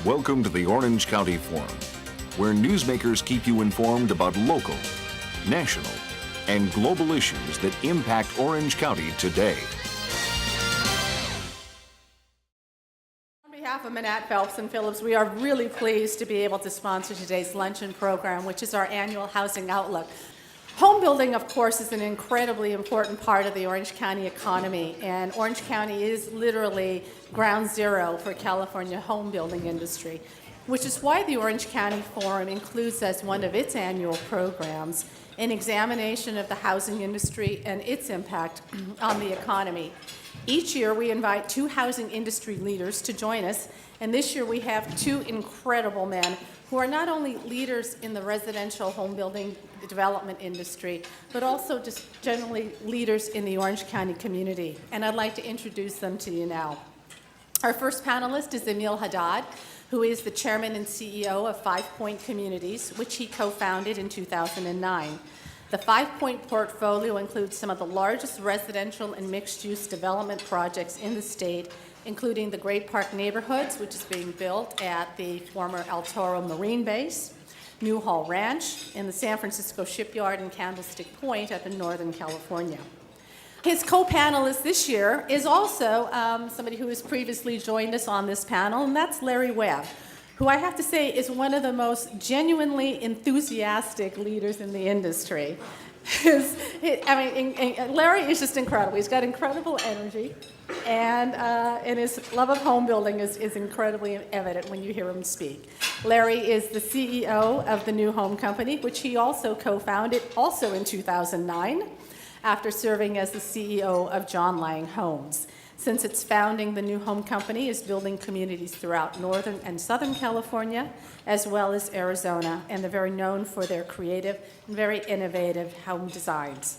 Welcome to the Orange County Forum, where newsmakers keep you informed about local, national, and global issues that impact Orange County today. On behalf of Manat, Phelps & Phillips, we are really pleased to be able to sponsor today's luncheon program, which is our annual Housing Outlook. Home building, of course, is an incredibly important part of the Orange County economy, and Orange County is literally ground zero for California home building industry, which is why the Orange County Forum includes as one of its annual programs an examination of the housing industry and its impact on the economy. Each year, we invite two housing industry leaders to join us, and this year we have two incredible men who are not only leaders in the residential home building development industry, but also just generally leaders in the Orange County community. And I'd like to introduce them to you now. Our first panelist is Emil Haddad, who is the chairman and CEO of 5 Point Communities, which he co-founded in 2009. The 5 Point portfolio includes some of the largest residential and mixed-use development projects in the state, including the Great Park Neighborhoods, which is being built at the former El Toro Marine Base, Newhall Ranch, and the San Francisco Shipyard and Candlestick Point up in Northern California. His co-panelist this year is also somebody who has previously joined us on this panel, and that's Larry Webb, who I have to say is one of the most genuinely enthusiastic leaders in the industry. Larry is just incredible. He's got incredible energy, and his love of home building is incredibly evident when you hear him speak. Larry is the CEO of the New Home Company, which he also co-founded also in 2009, after serving as the CEO of John Lang Homes. Since its founding, the New Home Company is building communities throughout Northern and Southern California, as well as Arizona, and they're very known for their creative and very innovative home designs.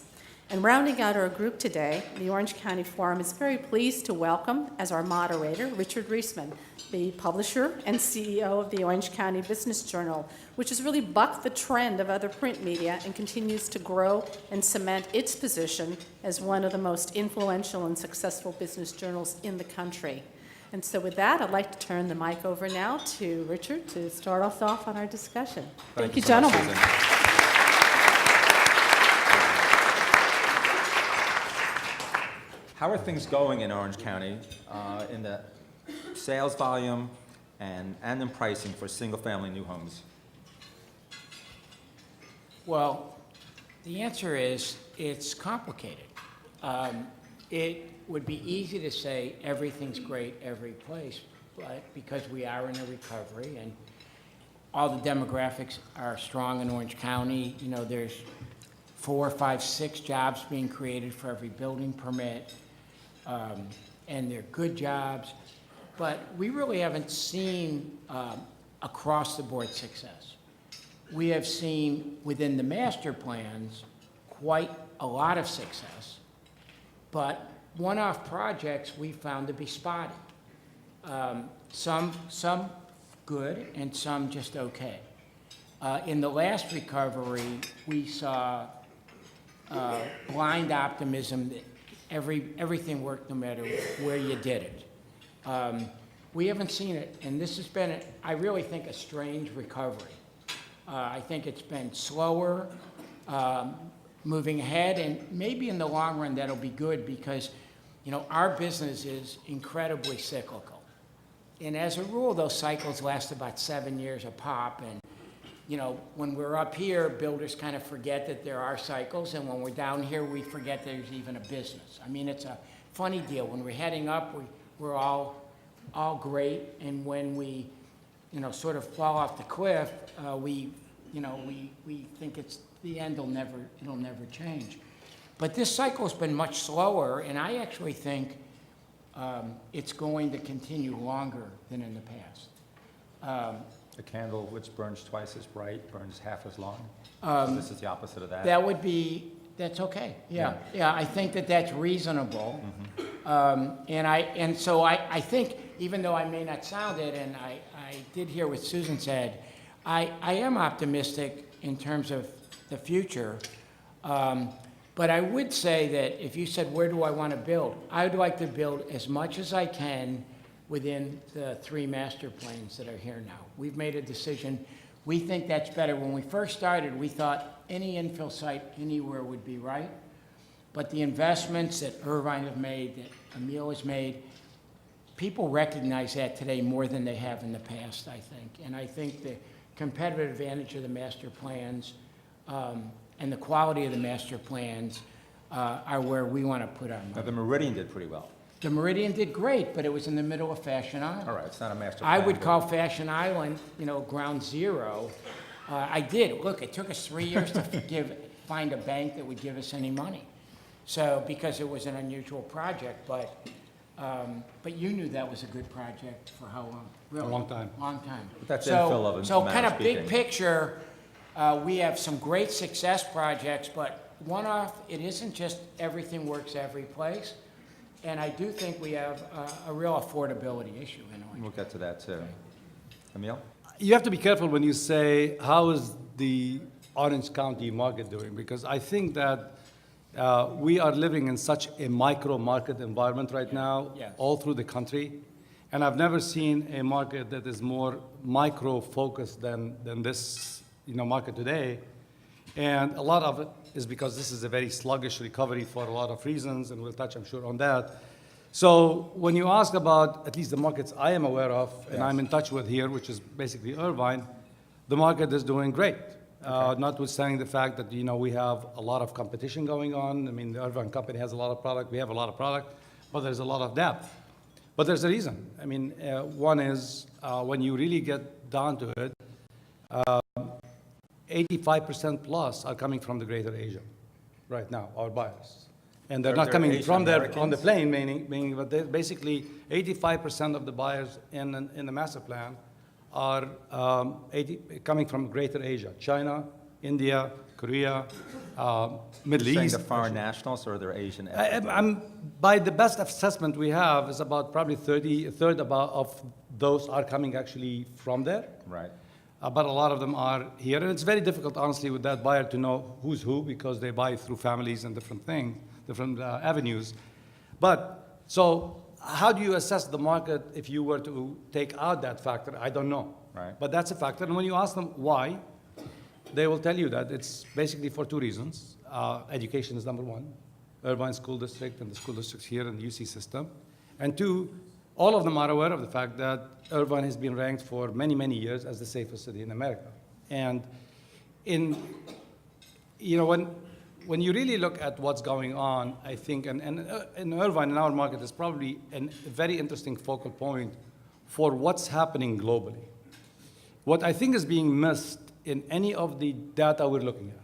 And rounding out our group today, the Orange County Forum is very pleased to welcome, as our moderator, Richard Reisman, the publisher and CEO of the Orange County Business Journal, which has really bucked the trend of other print media and continues to grow and cement its position as one of the most influential and successful business journals in the country. And so with that, I'd like to turn the mic over now to Richard to start us off on our discussion. Thank you, so much, gentlemen. Susan. How are things going in Orange County in the sales volume and in pricing for single-family new homes? Well, the answer is it's complicated. It would be easy to say everything's great every place, but because we are in a recovery and all the demographics are strong in Orange County, you know, there's 4, 5, 6 jobs being created for every building permit, and they're good jobs, but we really haven't seen across-the-board success. We have seen within the master plans quite a lot of success, but one-off projects we found to be spotty. Some good and some just okay. In the last recovery, we saw blind optimism that everything worked no matter where you did it. We haven't seen it, and this has been, I really think, a strange recovery. I think it's been slower, moving ahead, and maybe in the long run that'll be good because, you know, our business is incredibly cyclical. And as a rule, those cycles last about 7 years a pop, and you know, when we're up here, builders kind of forget that there are cycles, and when we're down here, we forget there's even a business. I mean, it's a funny deal. When we're heading up, we're all great, and when we, you know, sort of fall off the cliff, we think it's the end. It'll never change. But this cycle's been much slower, and I actually think it's going to continue longer than in the past. A candle which burns twice as bright burns half as long. So this is the opposite of that. That's okay. Yeah. I think that's reasonable. Mm-hmm. So I think, even though I may not sound it, and I did hear what Susan said, I am optimistic in terms of the future. But I would say that if you said, where do I want to build? I would like to build as much as I can within the 3 master plans that are here now. We've made a decision. We think that's better. When we first started, we thought any infill site anywhere would be right. But the investments that Irvine have made, that Emil has made, people recognize that today more than they have in the past, I think. And I think the competitive advantage of the master plans and the quality of the master plans are where we want to put our Now, money. the Meridian did pretty well. The Meridian did great, but it was in the middle of Fashion Island. All right, it's not a master I plan, would but- call Fashion Island, ground zero. I did. Look, it took us 3 years to find a bank that would give us any money. So, because it was an unusual project, but you knew that was a good project for how long? Really? long time. Long time. But that's So- infill of a So manner kind of of big speaking. picture, we have some great success projects, but one-off, it isn't just everything works every place. And I do think we have a real affordability issue in Orange. We'll get to that too. Emil? You have to be careful when you say, how is the Orange County market doing? Because I think that we are living in such a micro market environment right now, Yes. all through the country. And I've never seen a market that is more micro focused than this market today. And a lot of it is because this is a very sluggish recovery for a lot of reasons, and we'll touch, I'm sure, on that. So when you ask about at least the markets I am aware of, and I'm in touch with here, which is basically Irvine, the market is doing great. Notwithstanding the fact that, we have a lot of competition going on. I mean, the Irvine company has a lot of product, we have a lot of product, but there's a lot of depth. But there's a reason. I mean, one is when you really get down to it, 85% plus are coming from the greater Asia right now, our buyers. And they're not They're coming Asian from there on the Americans? plane, meaning but basically 85% of the buyers in the master plan are coming from greater Asia, China, India, Korea, Middle Saying East. the foreign nationals or they're Asian? By the best assessment we have is about probably a third of those are coming actually from there. Right. But a lot of them are here. And it's very difficult, honestly, with that buyer to know who's who because they buy through families and different things, different avenues. But so how do you assess the market if you were to take out that factor? I don't know. Right. But that's a factor. And when you ask them why, they will tell you that it's basically for 2 reasons. Education is number 1, Irvine School District and the school districts here in the UC system. And 2, all of them are aware of the fact that Irvine has been ranked for many, many years as the safest city in America. And when you really look at what's going on, I think, and in Irvine, in our market, is probably a very interesting focal point for what's happening globally. What I think is being missed in any of the data we're looking at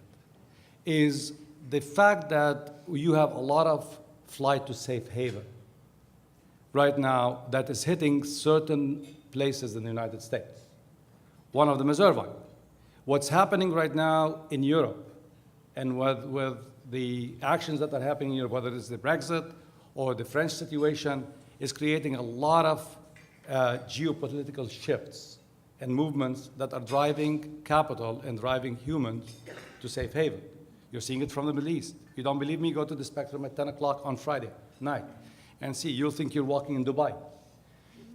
is the fact that you have a lot of flight to safe haven right now that is hitting certain places in the United States. One of them is Irvine. What's happening right now in Europe and with the actions that are happening in Europe, whether it's the Brexit or the French situation, is creating a lot of geopolitical shifts and movements that are driving capital and driving humans to safe haven. You're seeing it from the Middle East. You don't believe me? Go to the Spectrum at 10 o'clock on Friday night and see. You'll think you're walking in Dubai.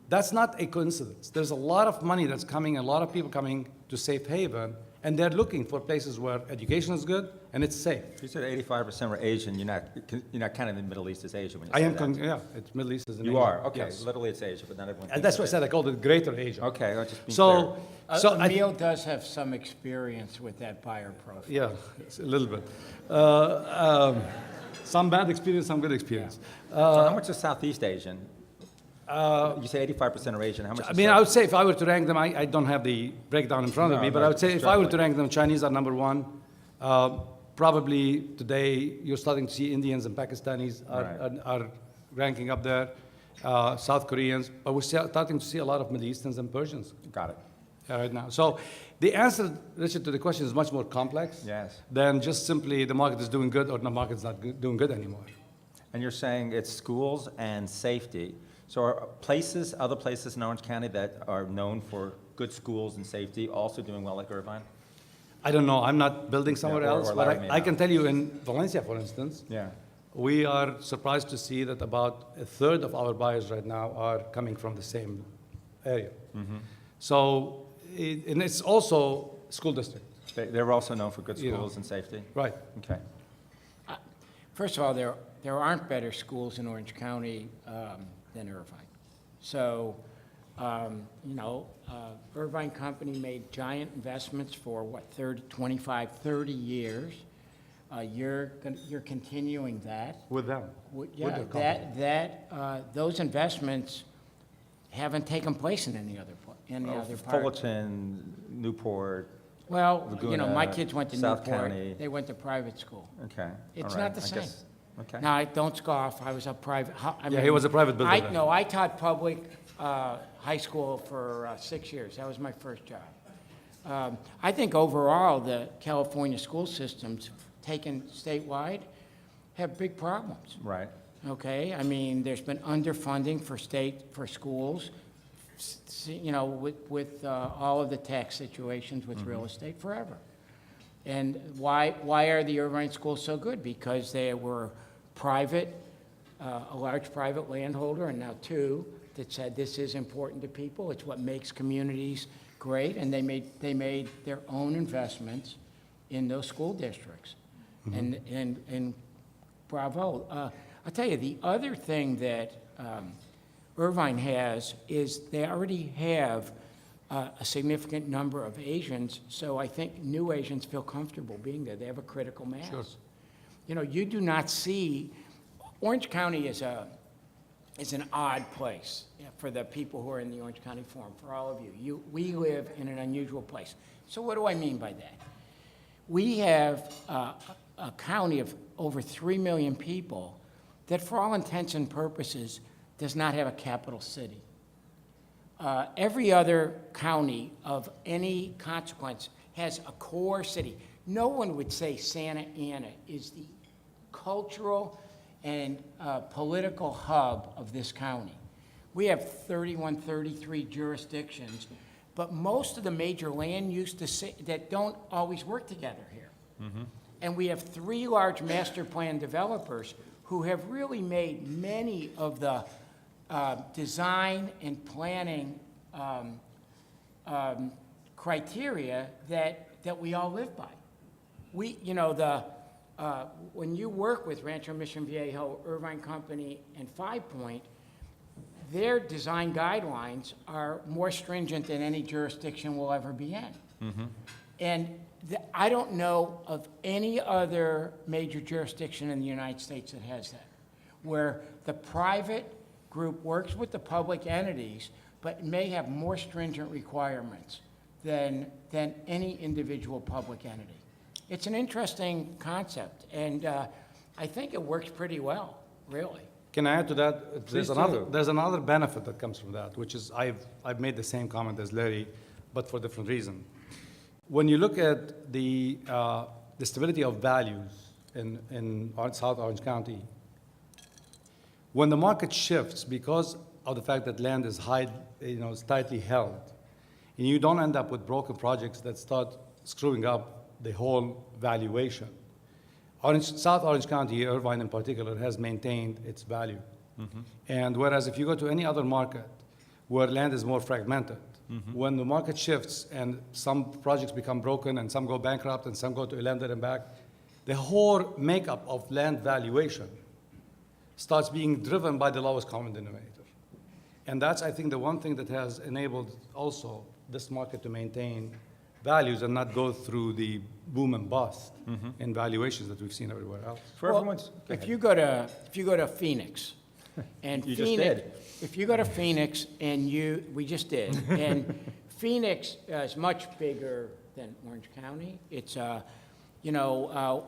That's not a coincidence. There's a lot of money that's coming, a lot of people coming to safe haven, and they're looking for places where education is good and it's safe. You said 85% were Asian. You're not counting the Middle East as Asia when you I say am, that. yeah, it's Middle East is in You Asia. are, okay. Yes. Literally it's Asia, but not everyone. And thinks that's why I of said I called it Greater Asia. Okay, I'll just be So, clear. so I, Emil does have some experience with that buyer profile. yeah, it's a little bit. Some bad experience, some good experience. So how much is Southeast Asian? You say 85% are Asian. How much I is mean, South- I would say if I were to rank them, I don't have the breakdown in front of No, me, but no, I would say if I were to extrapolate. rank them, Chinese are number 1. Probably today you're starting to see Indians and Pakistanis are ranking up there, South Koreans, but we're starting to see a lot of Middle Easterns and Persians Got it. right now. So the answer, Richard, to the question is much more complex Yes. than just simply the market is doing good or the market's not doing good anymore. And you're saying it's schools and safety. So are other places in Orange County that are known for good schools and safety also doing well like Irvine? I don't know. I'm not building somewhere or else, Larry but may I know. can tell you in Valencia, for instance, Yeah. we are surprised to see that about a third of our buyers right now are coming from the same area. So, and it's also school district, They're also known for good You know. schools and safety? right? Okay. First of all, there aren't better schools in Orange County than Irvine. So, Irvine Company made giant investments for, 25, 30 years. You're continuing that. With them. Yeah, the company. those investments haven't taken place in any other part. Fullerton, Newport, Well, my Laguna, kids went to South Newport. County. They went to private school. okay. It's all right, not the I same. guess- Okay. Now, don't scoff, I was a private, Yeah, he was a private builder then. No, I taught public high school for 6 years. That was my first job. I think overall, the California school systems, taken statewide, have big problems, Right. okay? I mean, there's been underfunding for schools, with all of the tax situations with real estate forever. And why are the Irvine schools so good? Because they were private, a large private landholder, and now two that said this is important to people. It's what makes communities great, and they made their own investments in those school districts. And bravo. I'll tell you, the other thing that Irvine has is they already have a significant number of Asians, so I think new Asians feel comfortable being there. They have a critical mass. Sure. You do not see, Orange County is an odd place for the people who are in the Orange County Forum, for all of you. We live in an unusual place. So what do I mean by that? We have a county of over 3 million people that, for all intents and purposes, does not have a capital city. Every other county of any consequence has a core city. No one would say Santa Ana is the cultural and political hub of this county. We have 31, 33 jurisdictions, but most of the major land use that don't always work together here. And we have 3 large master plan developers who have really made many of the design and planning criteria that we all live by. When you work with Rancho Mission Viejo, Irvine Company, and Five Point, their design guidelines are more stringent than any jurisdiction will ever be in. And I don't know of any other major jurisdiction in the United States that has that, where the private group works with the public entities, but may have more stringent requirements than any individual public entity. It's an interesting concept, and I think it works pretty well, really. Can I add to that? Please do. There's another benefit that comes from that, which is I've made the same comment as Larry, but for a different reason. When you look at the stability of values in South Orange County, when the market shifts because of the fact that land is is tightly held, and you don't end up with broken projects that start screwing up the whole valuation. South Orange County, Irvine in particular, has maintained its value. And whereas if you go to any other market where land is more fragmented, when the market shifts and some projects become broken and some go bankrupt and some go to a lender and back, the whole makeup of land valuation starts being driven by the lowest common denominator. And that's, I think, the one thing that has enabled also this market to maintain values and not go through the boom and bust in valuations that we've seen everywhere else. For Well, everyone's, go if ahead. you go to Phoenix, and You just Phoenix, did. if you go to Phoenix and we just did, and Phoenix is much bigger than Orange County. It's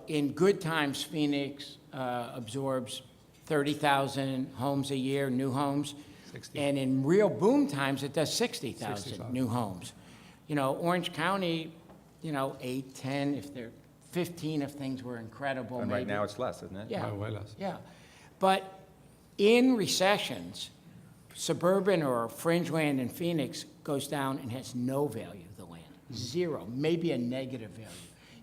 in good times, Phoenix absorbs 30,000 homes a year, new homes, 60. and in real boom times, it does 60,000 60,000. new homes. Orange County, 8, 10, if they're 15 if things were incredible. And right maybe. now it's less, isn't it? Yeah. Way less. Yeah. But in recessions, suburban or fringe land in Phoenix goes down and has no value, the land. Zero, maybe a negative value.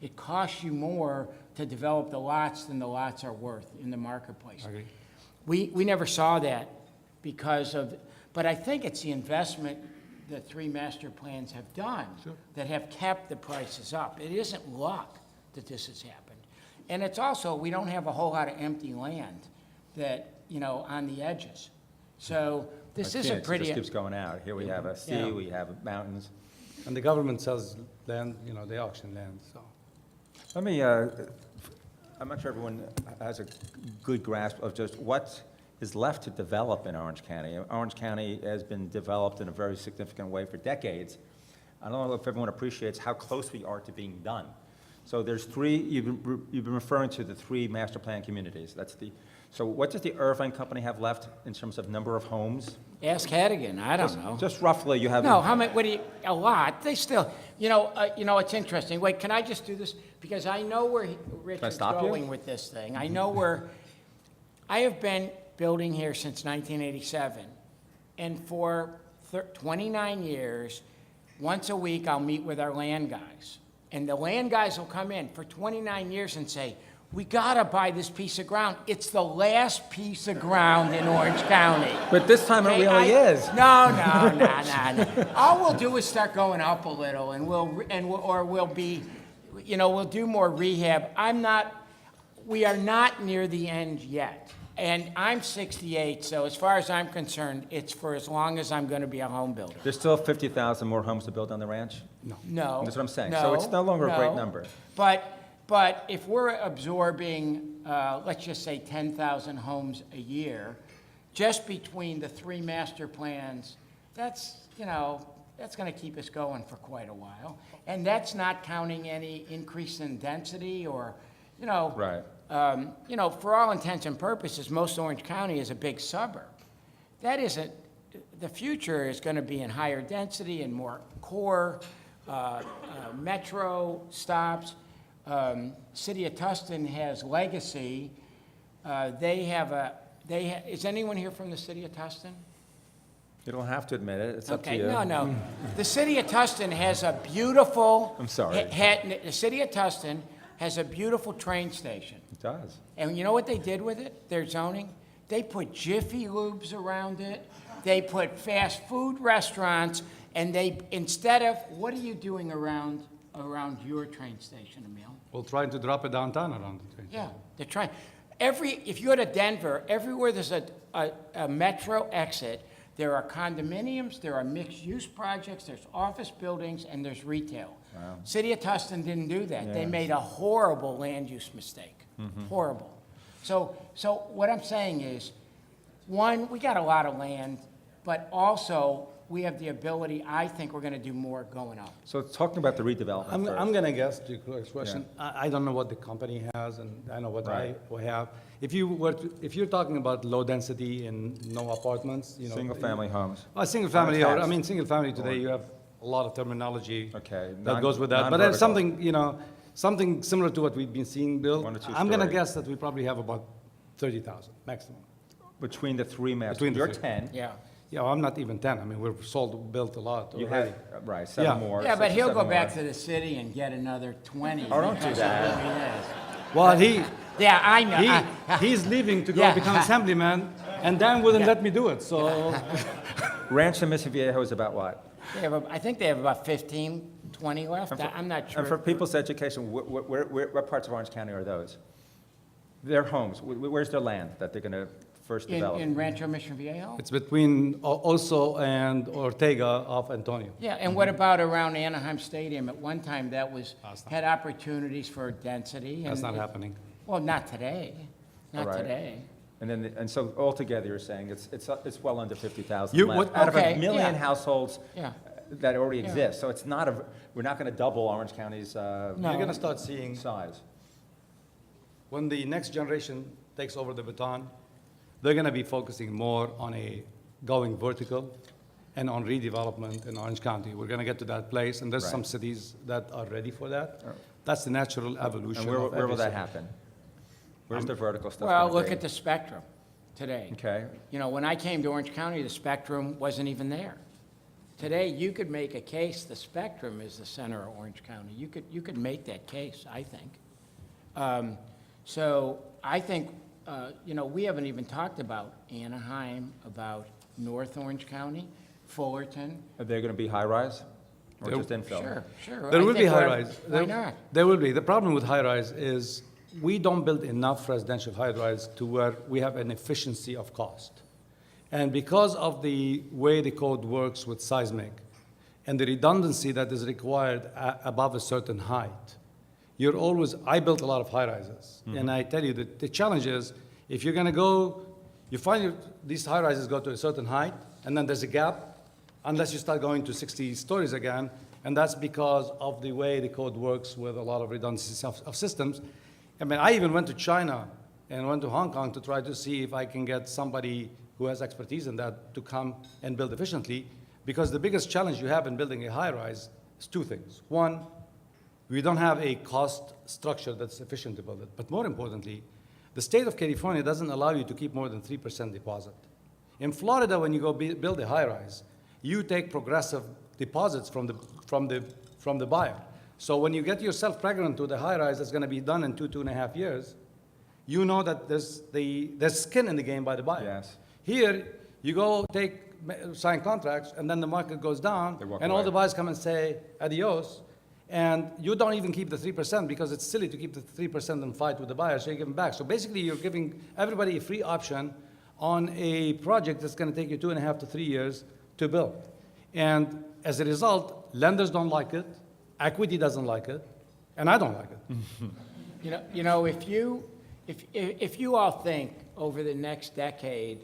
It costs you more to develop the lots than the lots are worth in the marketplace. I agree. We never saw that because of, but I think it's the investment the three master plans have done that have kept the prices up. It isn't luck that this has happened. And it's also, we don't have a whole lot of empty land that, you know, on the edges. So this is a It pretty. just keeps going out. Here we have a sea, Yeah. we have mountains. And the government sells land, you know, they auction land, so. Let me, I'm not sure everyone has a good grasp of just what is left to develop in Orange County. Orange County has been developed in a very significant way for decades. I don't know if everyone appreciates how close we are to being done. So there's three, you've been referring to the three master plan communities. So what does the Irvine Company have left in terms of number of homes? Ask Hadigan, I don't know. Just roughly, you have. No, how many, what do you, a lot, they still, you know, it's interesting. Wait, can I just do this? Because I know where Richard's stop you? going with this thing. I know where, I have been building here since 1987. And for 29 years, once a week, I'll meet with our land guys. And the land guys will come in for 29 years and say, we gotta buy this piece of ground. It's the last piece of ground in Orange County. But this time it Okay, really is. No. All we'll do is start going up a little, and we'll be, you know, we'll do more rehab. We are not near the end yet. And I'm 68, so as far as I'm concerned, it's for as long as I'm gonna be a home builder. There's still 50,000 more homes to build on the ranch? No. That's what I'm saying. So it's no longer a great number. But if we're absorbing, let's just say 10,000 homes a year, just between the three master plans, that's, you know, that's gonna keep us going for quite a while. And that's not counting any increase in density or, you know. Right. You know, for all intents and purposes, most Orange County is a big suburb. That isn't, the future is gonna be in higher density and more core, metro stops. City of Tustin has legacy. Is anyone here from the city of Tustin? You don't have to admit it. It's up to Okay, you. no. The city of Tustin has a beautiful. I'm sorry. The city of Tustin has a beautiful train station. It does. And you know what they did with it, their zoning? They put Jiffy Lubes around it, they put fast food restaurants, and instead of, what are you doing around your train station, Emil? We're trying to drop it downtown around the train. Yeah, they're trying. If you go to Denver, everywhere there's a metro exit, there are condominiums, there are mixed-use projects, there's office buildings, and there's retail. Wow. City of Tustin didn't do that. They Yeah. made a horrible land use mistake. Horrible. So what I'm saying is, one, we got a lot of land, but also we have the ability, I think we're gonna do more going up. So talking about the redevelopment I'm first. gonna guess to your question. I don't know what the company has, and I know what I have. If you're talking about low density and no apartments, you know. Single-family homes. Single family, or, I Unattached. mean, single family today, you have a lot of terminology. Okay, That goes with that, but non-vertical. it's something, you know, something similar to what we've been seeing built. One or two I'm gonna story. guess that we probably have about 30,000 maximum. Between the three masters. Between the You're three. 10. Yeah. Yeah, well, I'm not even 10. I mean, we've built a lot You already. had, right, 7 Yeah. more. Yeah, but 6 or he'll 7 go back more. to the city and get another 20. Oh, don't do because of that. who he is. Well, Yeah, I know. he's leaving to go Yeah. become assemblyman, and Dan wouldn't let me do it, so. Rancho Mission Viejo is about what? I think they have about 15, 20 left. I'm not sure. And for people's education, what parts of Orange County are those? Their homes, where's their land that they're gonna first develop? In Rancho Mission Viejo? It's between Oso and Ortega of Antonio. Yeah, and what about around Anaheim Stadium? At one time, that had opportunities for density. That's and not happening. Well, not today. Not All right. today. And so altogether, you're saying it's well under 50,000 You- left what- out of Okay, a million yeah. households Yeah. that already Yeah. exist. So it's not we're not gonna double Orange County's No. You're gonna start seeing, size. when the next generation takes over the baton, they're gonna be focusing more on going vertical and on redevelopment in Orange County. We're gonna get to that place, and there's Right. some cities that are ready for that. That's the natural evolution And of where every will that city. happen? Where's the vertical stuff Well, gonna look be? at the spectrum today. Okay. You know, when I came to Orange County, the spectrum wasn't even there. Today, you could make a case the spectrum is the center of Orange County. You could make that case, I think. So I think, you know, we haven't even talked about Anaheim, about North Orange County, Fullerton. Are they going to be high-rise or There- just infill? Sure. There I will be think we're- high-rise. Why not? There will be. The problem with high-rise is we don't build enough residential high-rise to where we have an efficiency of cost. And because of the way the code works with seismic and the redundancy that is required above a certain height, you're always, I built a lot of high-rises. And I tell you that the challenge is, if you're gonna go, you find these high-rises go to a certain height, and then there's a gap, unless you start going to 60 stories again, and that's because of the way the code works with a lot of redundancy of systems. I mean, I even went to China and went to Hong Kong to try to see if I can get somebody who has expertise in that to come and build efficiently, because the biggest challenge you have in building a high-rise is two things. One, we don't have a cost structure that's efficient to build it. But more importantly, the state of California doesn't allow you to keep more than 3% deposit. In Florida, when you go build a high-rise, you take progressive deposits from the buyer. So when you get yourself pregnant to the high-rise that's going to be done in 2.5 years, you know that there's skin in the game by the buyer. Yes. Here, you go sign contracts, and then the market goes down, They walk and all away. the buyers come and say adios, and you don't even keep the 3% because it's silly to keep the 3% and fight with the buyer, so you give them back. So basically, you're giving everybody a free option on a project that's going to take you 2.5 to 3 years to build. And as a result, lenders don't like it, equity doesn't like it, and I don't like it. You know, if you all think over the next decade,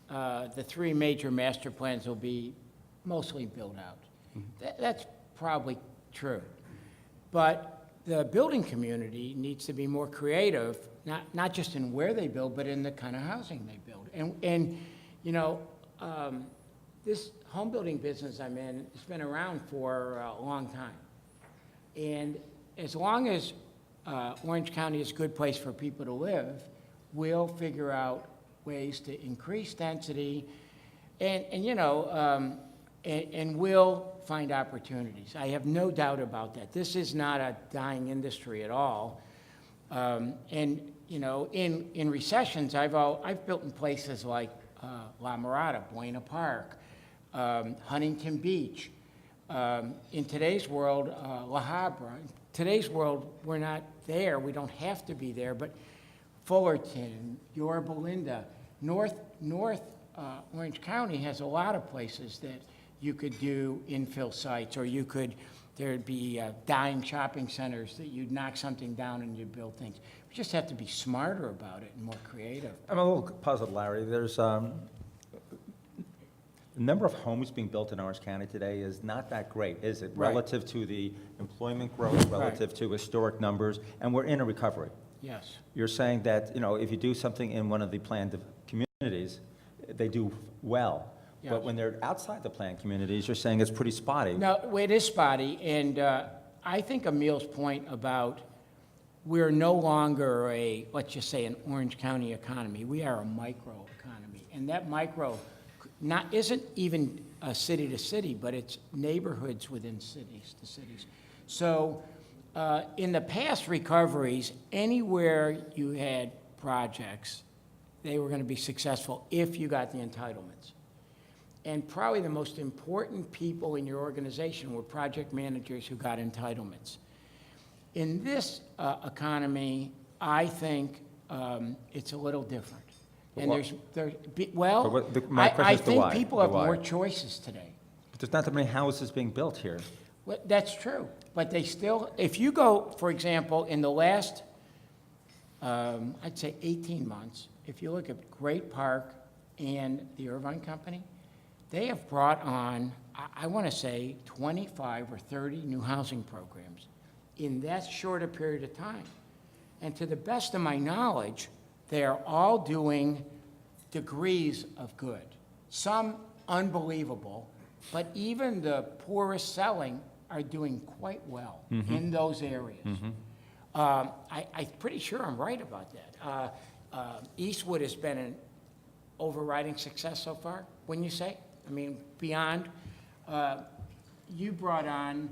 the three major master plans will be mostly built out, that's probably true. But the building community needs to be more creative, not just in where they build, but in the kind of housing they build. And you know, this home building business I'm in has been around for a long time. And as long as Orange County is a good place for people to live, we'll figure out ways to increase density, and you know, and we'll find opportunities. I have no doubt about that. This is not a dying industry at all. And you know, in recessions, I've built in places like La Mirada, Buena Park, Huntington Beach. In today's world, La Habra. In today's world, we're not there. We don't have to be there, but Fullerton, Yorba Linda, North Orange County has a lot of places that you could do infill sites, or there'd be dying shopping centers that you'd knock something down and you'd build things. We just have to be smarter about it and more creative. I'm a little puzzled, Larry. There's the number of homes being built in Orange County today is not that great, is it? Right. Relative to the employment growth, relative to historic numbers, and we're in a recovery. Yes. You're saying that, you know, if you do something in one of the planned communities, they do well. Yes. But when they're outside the planned communities, you're saying it's pretty spotty. No, it is spotty, and I think Emil's point about we're no longer let's just say, an Orange County economy. We are a micro economy, and that micro isn't even city to city, but it's neighborhoods within cities to cities. So in the past recoveries, anywhere you had projects, they were going to be successful if you got the entitlements. And probably the most important people in your organization were project managers who got entitlements. In this economy, I think it's a little different. And my question I is the think why, people the have why. more choices today. But there's not that many houses being built here. Well, that's true, but they still, if you go, for example, in the last, I'd say 18 months, if you look at Great Park and the Irvine Company, they have brought on, I want to say, 25 or 30 new housing programs in that short a period of time. And to the best of my knowledge, they are all doing degrees of good. Some unbelievable, but even the poorest selling are doing quite well in those areas. I'm pretty sure I'm right about that. Eastwood has been an overriding success so far, wouldn't you say? I mean, beyond, you brought on,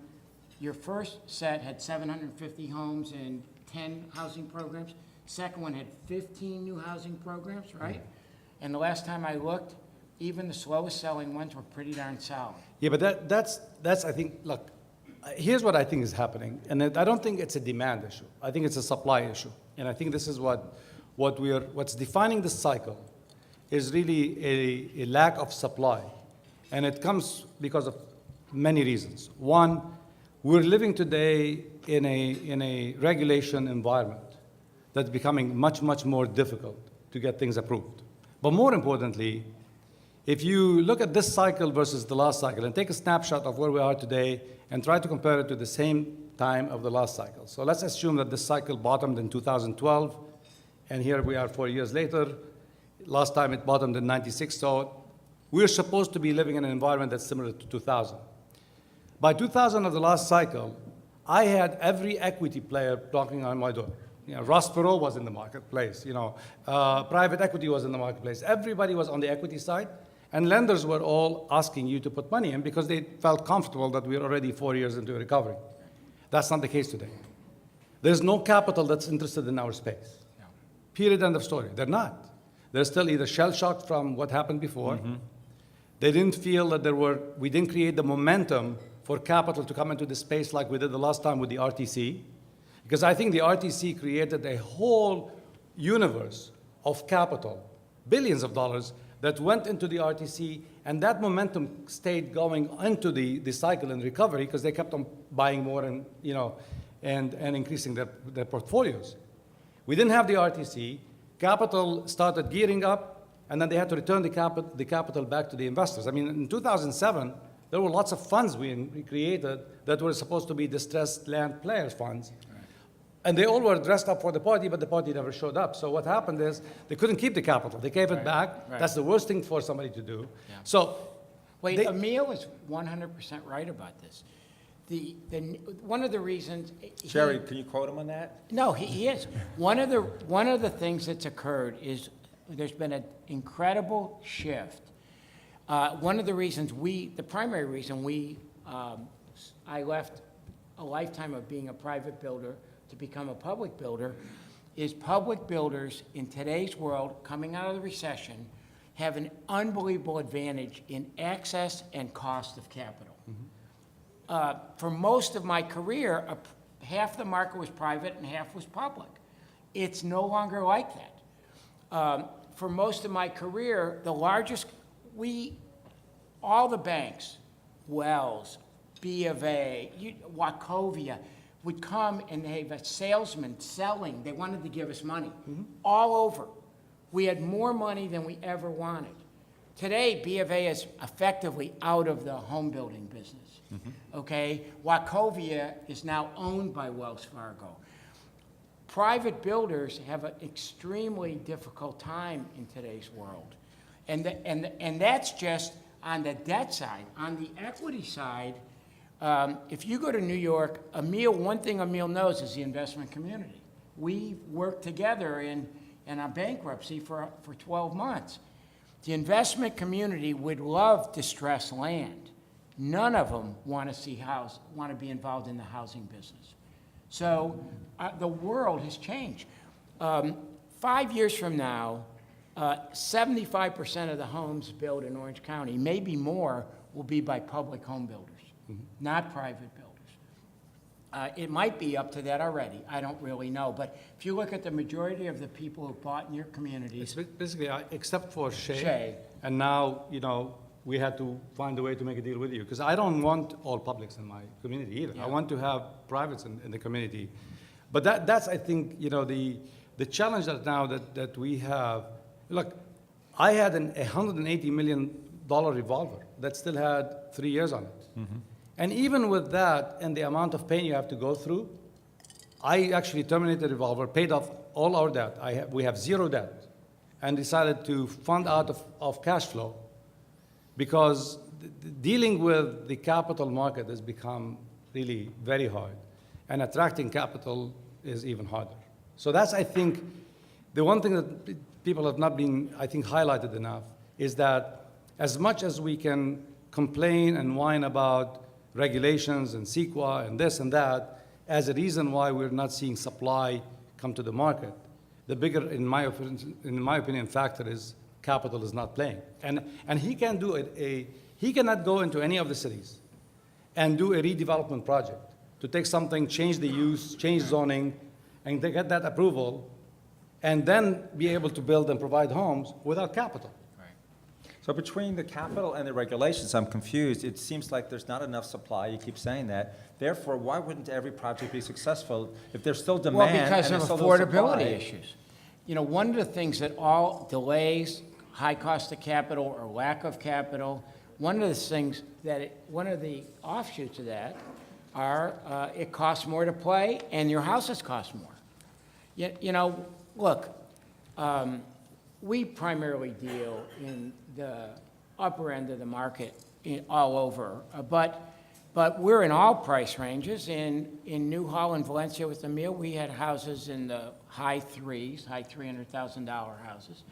your first set had 750 homes, and 10 housing programs. Second one had 15 new housing programs, right? And the last time I looked, even the slowest selling ones were pretty darn solid. Yeah, but that's I think, look, here's what I think is happening, and I don't think it's a demand issue. I think it's a supply issue, and I think this is what's defining this cycle is really a lack of supply, and it comes because of many reasons. One, we're living today in a regulation environment that's becoming much, much more difficult to get things approved. But more importantly, if you look at this cycle versus the last cycle and take a snapshot of where we are today and try to compare it to the same time of the last cycle. So let's assume that this cycle bottomed in 2012, and here we are 4 years later. Last time it bottomed in 96, so we're supposed to be living in an environment that's similar to 2000. By 2000 of the last cycle, I had every equity player knocking on my door. You know, Ross Perot was in the marketplace. You know, private equity was in the marketplace. Everybody was on the equity side, and lenders were all asking you to put money in because they felt comfortable that we're already 4 years into recovery. That's not the case today. There's no capital that's interested in our space. Period, end of story. They're not. They're still either shell-shocked from what happened before. They didn't feel that we didn't create the momentum for capital to come into the space like we did the last time with the RTC. Because I think the RTC created a whole universe of capital, billions of dollars, that went into the RTC, and that momentum stayed going into the cycle and recovery because they kept on buying more and, and increasing their portfolios. We didn't have the RTC. Capital started gearing up, and then they had to return the capital back to the investors. I mean, in 2007, there were lots of funds we created that were supposed to be distressed land players funds. And they all were dressed up for the party, but the party never showed up. So what happened is they couldn't keep the capital. They gave it back. Right. That's the worst thing for somebody to do. Yeah. So Wait, they- Emil is 100% right about this. One of the reasons... Sherry, can you quote him on that? No, he is. One of the things that's occurred is there's been an incredible shift. One of the reasons the primary reason I left a lifetime of being a private builder to become a public builder is public builders in today's world, coming out of the recession, have an unbelievable advantage in access and cost of capital. For most of my career, half the market was private and half was public. It's no longer like that. For most of my career, all the banks, Wells, B of A, Wachovia, would come and they have a salesman selling. They wanted to give us money all over. We had more money than we ever wanted. Today, B of A is effectively out of the home building business. Okay? Wachovia is now owned by Wells Fargo. Private builders have an extremely difficult time in today's world. And that's just on the debt side. On the equity side, if you go to New York, one thing Emil knows is the investment community. We worked together in a bankruptcy for 12 months. The investment community would love distressed land. None of them want to be involved in the housing business. So the world has changed. 5 years from now, 75% of the homes built in Orange County, maybe more, will be by public home builders, not private builders. It might be up to that already. I don't really know. But if you look at the majority of the people who bought in your communities, it's basically, except for Shea, Shea. and now, we had to find a way to make a deal with you, because I don't want all publics in my community either. Yeah. I want to have privates in the community. But that's, I think, the challenge that we have. Look, I had a $180 million revolver that still had 3 years on it. And even with that and the amount of pain you have to go through, I actually terminated the revolver, paid off all our debt. We have zero debt, and decided to fund out of cash flow, because dealing with the capital market has become really very hard, and attracting capital is even harder. So that's, I think, the one thing that people have not been, I think, highlighted enough, is that as much as we can complain and whine about regulations and CEQA and this and that, as a reason why we're not seeing supply come to the market. The bigger, in my opinion, factor is capital is not playing. And he can do he cannot go into any of the cities and do a redevelopment project to take something, change the use, change zoning, and to get that approval, and then be able to build and provide homes without capital. So between the capital and the regulations, I'm confused. It seems like there's not enough supply. You keep saying that. Therefore, why wouldn't every project be successful if there's still demand? Well, because and of there's still no affordability supply? issues. You know, one of the things that all delays, high cost of capital or lack of capital, one of the offshoots of that are it costs more to play and your houses cost more. You know, look, we primarily deal in the upper end of the market all over, but we're in all price ranges. In New Holland, Valencia with Emile, we had houses in the high $300,000 houses.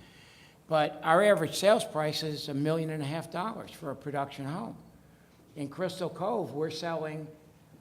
But our average sales price is $1.5 million for a production home. In Crystal Cove, we're selling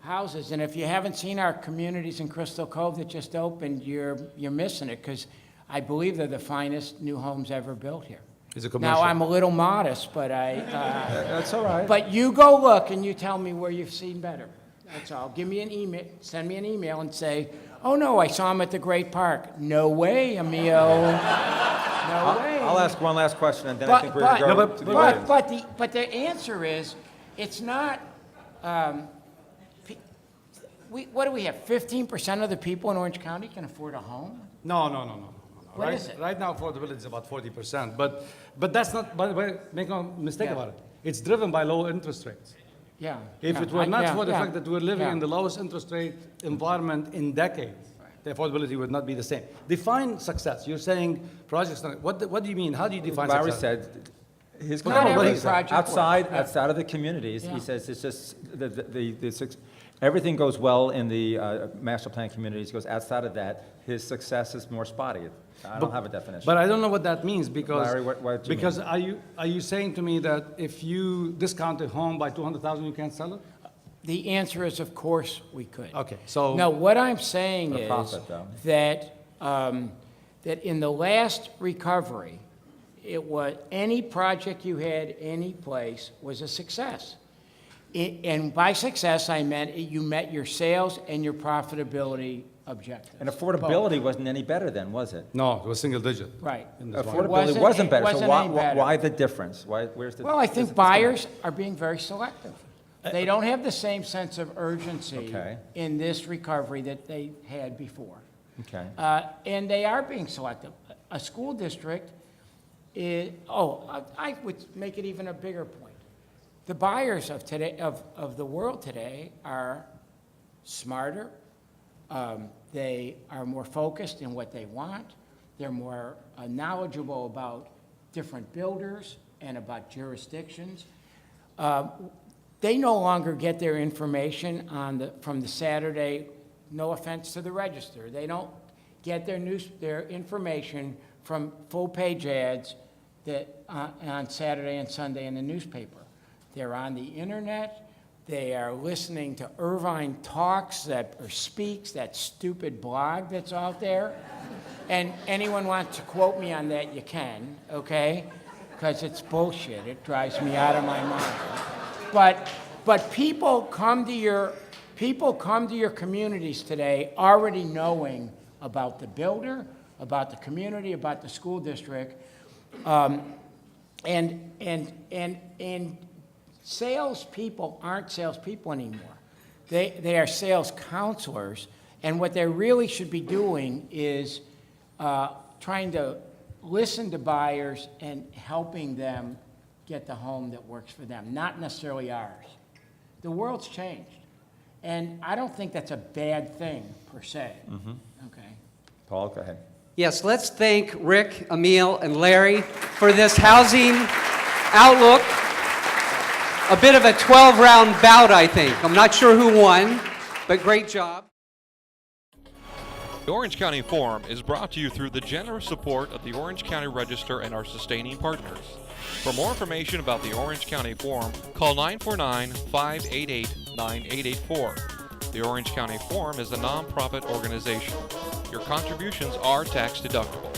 houses, and if you haven't seen our communities in Crystal Cove that just opened, you're missing it, because I believe they're the finest new homes ever built here. Is it commercial? Now, I'm a little modest, but That's all right. but you go look and you tell me where you've seen better. That's all. Give me an email, send me an email and say, oh no, I saw him at the Great Park. No way, Emil. No way. I'll ask one last question, and then I think we're going to go to the audience. But the answer is, it's not, what do we have, 15% of the people in Orange County can afford a home? No. What Right, is it? right now, affordability is about 40%, but that's not, by the way, make no mistake Yeah. about it. It's driven by low interest rates. Yeah. If yeah, it were not for the yeah, fact that we're living yeah. in the lowest interest rate environment in decades, the affordability would not be the same. Define success. You're saying projects, what do you mean? How do you define Larry success? said, his Not comment every was project outside, works. Yeah. outside of the communities, Yeah. he says it's just, everything goes well in the master plan communities, goes outside of that, his success is more spotty. I don't have a definition. But I don't know what that means, because, Larry, what do you because are you saying to me that if you discount a home by 200,000, you can't sell it? The answer is, of course, we could. Okay, so. No, what I'm saying For is profit, though. that, that in the last recovery, it was, any project you had any place was a success. And by success, I meant you met your sales and your profitability objectives. And affordability wasn't any better then, was it? No, it was single digit. Right. in this Affordability market. wasn't better, so wasn't any better. why the difference? Where's the? Well, I where's think the disconnect? buyers are being very selective. They don't have the same sense of urgency Okay. in this recovery that they had before. Okay. And they are being selective. A school district is, I would make it even a bigger point. The buyers of today, of the world today, are smarter. They are more focused in what they want. They're more knowledgeable about different builders and about jurisdictions. They no longer get their information from the Saturday, no offense to the Register. They don't get their information from full-page ads that on Saturday and Sunday in the newspaper. They're on the internet. They are listening to Irvine Talks or Speaks, that stupid blog that's out there. And anyone wants to quote me on that, you can, okay? Because it's bullshit. It drives me out of my mind. But people come to your communities today already knowing about the builder, about the community, about the school district, and salespeople aren't salespeople anymore. They are sales counselors, and what they really should be doing is trying to listen to buyers and helping them get the home that works for them, not necessarily ours. The world's changed, and I don't think that's a bad thing per se. Okay. Paul, go ahead. Yes, let's thank Rick, Emil, and Larry for this housing outlook. A bit of a 12-round bout, I think. I'm not sure who won, but great job. The Orange County Forum is brought to you through the generous support of the Orange County Register and our sustaining partners. For more information about the Orange County Forum, call 949-588-9884. The Orange County Forum is a nonprofit organization. Your contributions are tax deductible.